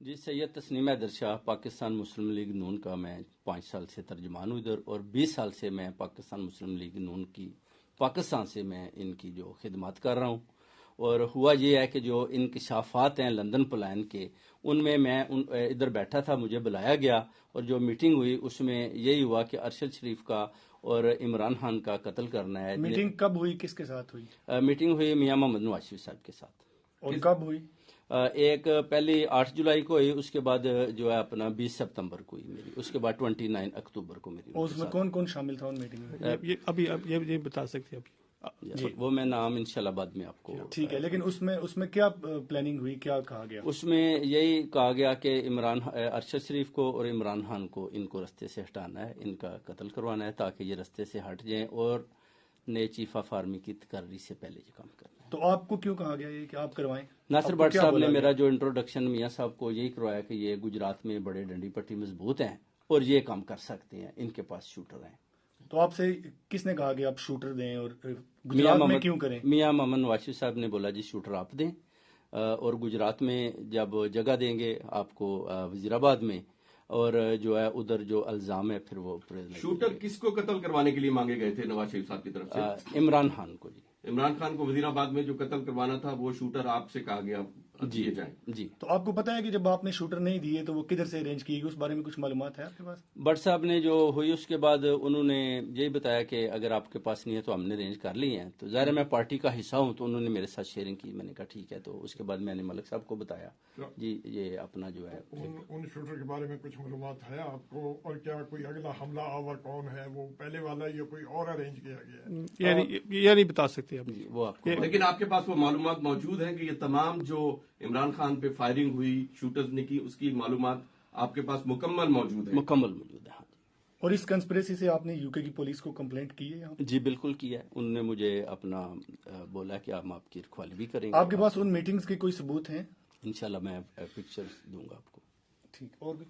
جی سید تسنیم حیدر شاہ پاکستان مسلم league نون کا میں 5 سال سے ترجمان ہوں ادھر، اور 20 سال سے میں پاکستان مسلم لیگ نون کی پاکستان سے میں ان کی جو خدمات کر رہا ہوں۔ اور ہوا یہ ہے کہ جو انکشافات ہیں لندن پلان کے، ان میں ادھر بیٹھا تھا، مجھے بلایا گیا اور جو میٹنگ ہوئی اس میں یہی ہوا کہ ارشد شریف کا اور عمران خان کا قتل کرنا ہے۔ میٹنگ کب ہوئی، کس کے ساتھ ہوئی؟ میٹنگ ہوئی میاں محمد نواز شریف صاحب کے ساتھ۔ اور کب ہوئی؟ ایک پہلی 8 جولائی کو ہوئی، اس کے بعد جو ہے اپنا 20 ستمبر کو ہوئی میری، اس کے بعد 29 اکتوبر کو میری۔ اس میں کون کون شامل تھا ان میٹنگ میں؟ یہ بتا سکتے ہیں ابھی؟ جی وہ میں نام انشاءاللہ بعد میں آپ کو۔ ٹھیک ہے، لیکن اس میں کیا پلاننگ ہوئی، کیا کہا گیا؟ اس میں یہی کہا گیا کہ ارشد شریف کو اور عمران خان کو ان کو رستے سے ہٹانا ہے، ان کا قتل کروانا ہے تاکہ یہ رستے سے ہٹ جائیں اور نئے چیف آف آرمی کی تقرری سے پہلے یہ کام کرنا ہے۔ تو آپ کو کیوں کہا گیا یہ کہ آپ کروائیں؟ ناصر بٹ صاحب نے میرا جو انٹروڈکشن میاں صاحب کو یہی کروایا کہ یہ گجرات میں بڑے ڈنڈی پٹی مضبوط ہیں اور یہ کام کر سکتے ہیں، ان کے پاس شوٹر ہیں۔ تو آپ سے کس نے کہا کہ آپ شوٹر دیں اور گجرات میں کیوں کریں؟ میاں محمد نواز شریف صاحب نے بولا جی شوٹر آپ دیں، اور گجرات میں جب جگہ دیں گے آپ کو وزیر آباد میں، اور جو ہے ادھر جو الزام ہے پھر وہ شوٹر کس کو قتل کروانے کے لیے مانگے گئے تھے نواز شریف صاحب کی طرف سے؟ عمران خان کو۔ جی عمران خان کو وزیر آباد میں جو قتل کروانا تھا وہ شوٹر آپ سے کہا گیا دیے جائیں۔ جی تو آپ کو پتا ہے کہ جب آپ نے شوٹر نہیں دیے تو وہ کدھر سے ارینج کی گئی، اس بارے میں کچھ معلومات ہے آپ کے پاس؟ بٹ صاحب نے جو ہوئی اس کے بعد انہوں نے یہی بتایا کہ اگر آپ کے پاس نہیں ہے تو ہم نے ارینج کر لی ہیں، تو ظاہر میں پارٹی کا حصہ ہوں تو انہوں نے میرے ساتھ شیئرنگ کی، میں نے کہا ٹھیک ہے۔ تو اس کے بعد میں نے ملک صاحب کو بتایا جی یہ اپنا جو ہے ان شوٹر کے بارے میں کچھ معلومات ہے آپ کو، اور کیا کوئی اگلا حملہ آور کون ہے، وہ پہلے والا یا کوئی اور ارینج کیا گیا ہے؟ یہ نہیں بتا سکتے اب وہ آپ کو، لیکن آپ کے پاس وہ معلومات موجود ہیں کہ یہ تمام جو عمران خان پہ فائرنگ ہوئی شوٹرز نے کی، اس کی معلومات آپ کے پاس مکمل موجود ہے؟ مکمل موجود ہے، ہاں جی۔ اور اس کنسپریسی سے آپ نے یو کے کی پولیس کو کمپلینٹ کی ہے یہاں؟ جی بالکل کیا ہے، انہوں نے مجھے اپنا بولا کہ ہم آپ کی رکھوالی بھی کریں گے۔ آپ کے پاس ان میٹنگز کے کوئی ثبوت ہیں؟ انشاءاللہ میں پکچرز دوں گا آپ کو۔ ٹھیک، اور بھی